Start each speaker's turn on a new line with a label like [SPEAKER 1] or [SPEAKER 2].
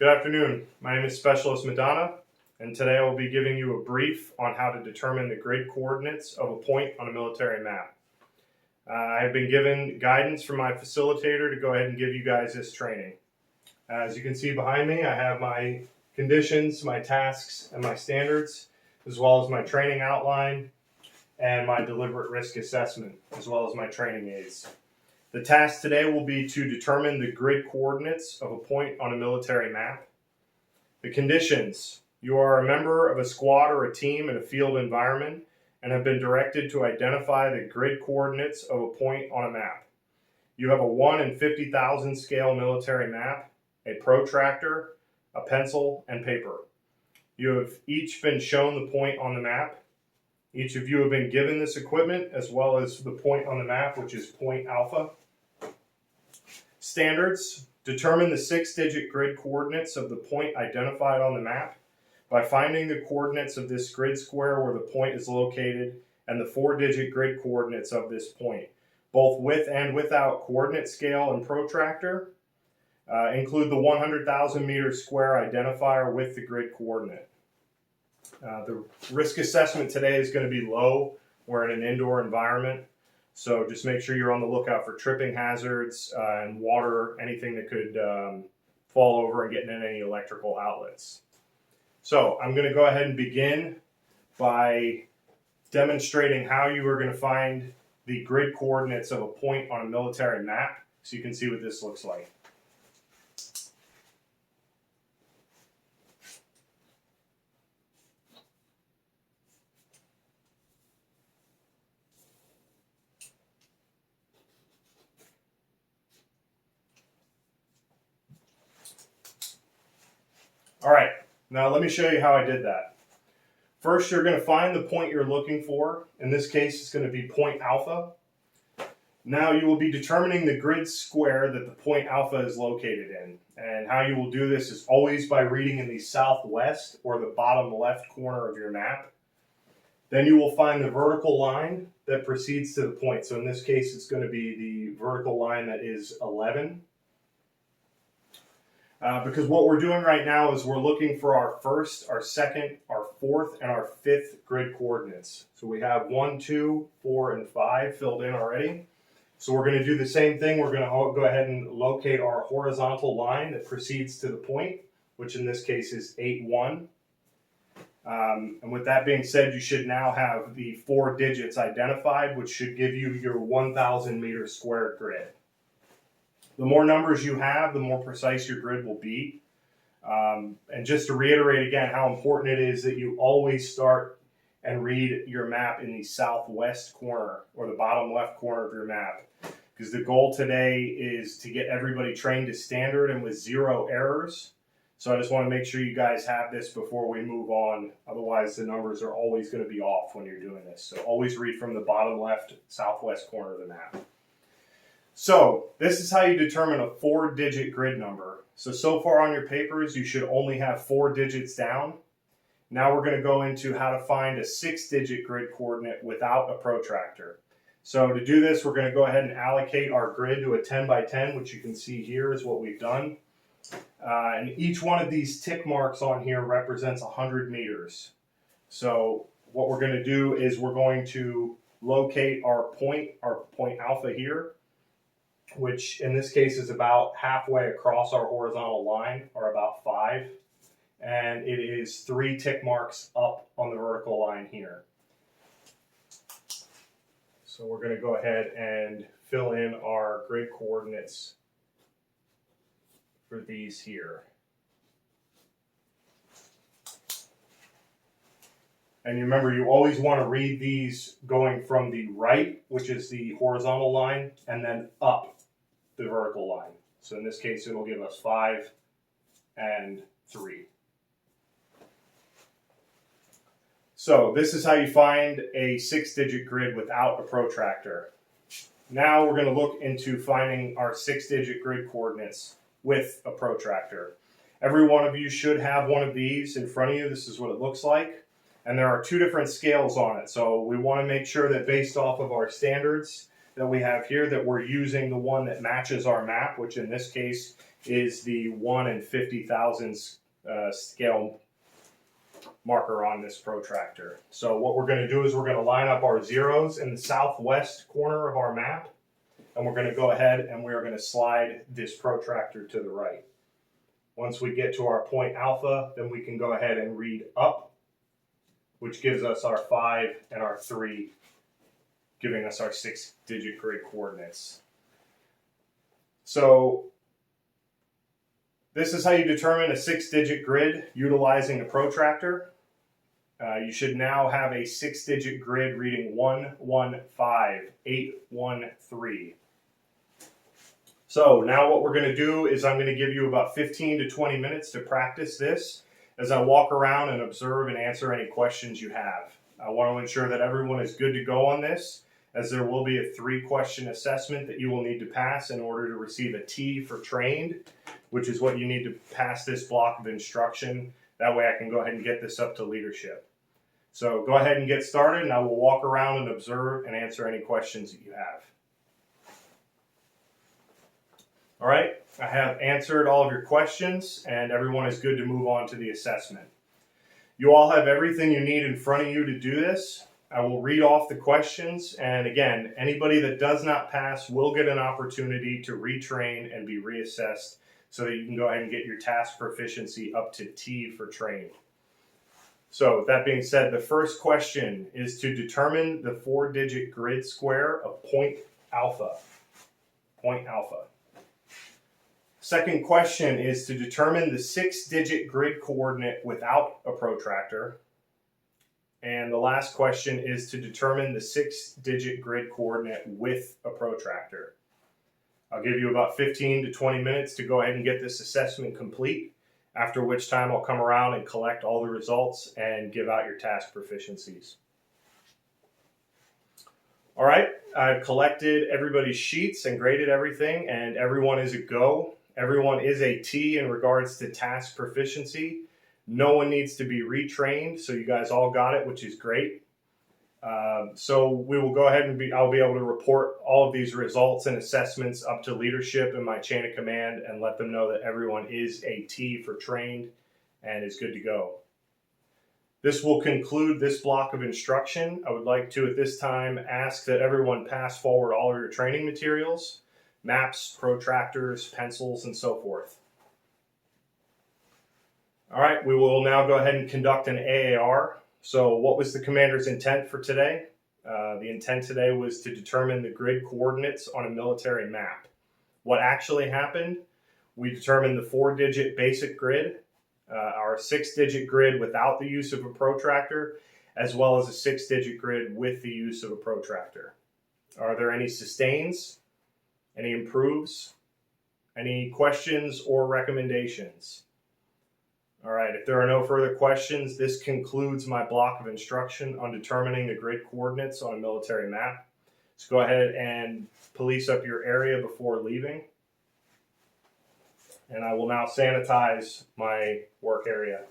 [SPEAKER 1] Good afternoon. My name is Specialist Madonna, and today I will be giving you a brief on how to determine the grid coordinates of a point on a military map. I have been given guidance from my facilitator to go ahead and give you guys this training. As you can see behind me, I have my conditions, my tasks, and my standards, as well as my training outline and my deliberate risk assessment, as well as my training aids. The task today will be to determine the grid coordinates of a point on a military map. The conditions: you are a member of a squad or a team in a field environment and have been directed to identify the grid coordinates of a point on a map. You have a 1 in 50,000 scale military map, a protractor, a pencil, and paper. You have each been shown the point on the map. Each of you have been given this equipment as well as the point on the map, which is point alpha. Standards: determine the 6-digit grid coordinates of the point identified on the map by finding the coordinates of this grid square where the point is located and the 4-digit grid coordinates of this point, both with and without coordinate scale and protractor. Include the 100,000 meter square identifier with the grid coordinate. The risk assessment today is going to be low. We're in an indoor environment, so just make sure you're on the lookout for tripping hazards and water, anything that could fall over and get in any electrical outlets. So I'm going to go ahead and begin by demonstrating how you are going to find the grid coordinates of a point on a military map, so you can see what this looks like. All right, now let me show you how I did that. First, you're going to find the point you're looking for. In this case, it's going to be point alpha. Now you will be determining the grid square that the point alpha is located in. And how you will do this is always by reading in the southwest or the bottom left corner of your map. Then you will find the vertical line that proceeds to the point. So in this case, it's going to be the vertical line that is 11. Because what we're doing right now is we're looking for our first, our second, our fourth, and our fifth grid coordinates. So we have 1, 2, 4, and 5 filled in already. So we're going to do the same thing. We're going to go ahead and locate our horizontal line that proceeds to the point, which in this case is 8, 1. And with that being said, you should now have the 4 digits identified, which should give you your 1,000 meter square grid. The more numbers you have, the more precise your grid will be. And just to reiterate again how important it is that you always start and read your map in the southwest corner or the bottom left corner of your map. Because the goal today is to get everybody trained to standard and with 0 errors. So I just want to make sure you guys have this before we move on. Otherwise, the numbers are always going to be off when you're doing this. So always read from the bottom left southwest corner of the map. So this is how you determine a 4-digit grid number. So far on your papers, you should only have 4 digits down. Now we're going to go into how to find a 6-digit grid coordinate without a protractor. So to do this, we're going to go ahead and allocate our grid to a 10 by 10, which you can see here is what we've done. And each one of these tick marks on here represents 100 meters. So what we're going to do is we're going to locate our point alpha here, which in this case is about halfway across our horizontal line, or about 5. And it is 3 tick marks up on the vertical line here. So we're going to go ahead and fill in our grid coordinates for these here. And you remember, you always want to read these going from the right, which is the horizontal line, and then up the vertical line. So in this case, it'll give us 5 and 3. So this is how you find a 6-digit grid without a protractor. Now we're going to look into finding our 6-digit grid coordinates with a protractor. Every one of you should have one of these in front of you. This is what it looks like. And there are 2 different scales on it. So we want to make sure that based off of our standards that we have here, that we're using the one that matches our map, which in this case is the 1 in 50,000 scale marker on this protractor. So what we're going to do is we're going to line up our zeros in the southwest corner of our map, and we're going to go ahead and we're going to slide this protractor to the right. Once we get to our point alpha, then we can go ahead and read up, which gives us our 5 and our 3, giving us our 6-digit grid coordinates. So this is how you determine a 6-digit grid utilizing a protractor. You should now have a 6-digit grid reading 115813. So now what we're going to do is I'm going to give you about 15 to 20 minutes to practice this as I walk around and observe and answer any questions you have. I want to ensure that everyone is good to go on this, as there will be a 3-question assessment that you will need to pass in order to receive a T for trained, which is what you need to pass this block of instruction. That way I can go ahead and get this up to leadership. So go ahead and get started, and I will walk around and observe and answer any questions that you have. All right, I have answered all of your questions, and everyone is good to move on to the assessment. You all have everything you need in front of you to do this. I will read off the questions, and again, anybody that does not pass will get an opportunity to retrain and be reassessed so that you can go ahead and get your task proficiency up to T for trained. So with that being said, the first question is to determine the 4-digit grid square of point alpha. Point alpha. Second question is to determine the 6-digit grid coordinate without a protractor. And the last question is to determine the 6-digit grid coordinate with a protractor. I'll give you about 15 to 20 minutes to go ahead and get this assessment complete, after which time I'll come around and collect all the results and give out your task proficiencies. All right, I've collected everybody's sheets and graded everything, and everyone is a go. Everyone is a T in regards to task proficiency. No one needs to be retrained, so you guys all got it, which is great. So we will go ahead and I'll be able to report all of these results and assessments up to leadership in my chain of command and let them know that everyone is a T for trained and is good to go. This will conclude this block of instruction. I would like to at this time ask that everyone pass forward all of your training materials, maps, protractors, pencils, and so forth. All right, we will now go ahead and conduct an AAR. So what was the commander's intent for today? The intent today was to determine the grid coordinates on a military map. What actually happened? We determined the 4-digit basic grid, our 6-digit grid without the use of a protractor, as well as a 6-digit grid with the use of a protractor. Are there any sustains? Any improves? Any questions or recommendations? All right, if there are no further questions, this concludes my block of instruction on determining the grid coordinates on a military map. So go ahead and police up your area before leaving. And I will now sanitize my work area.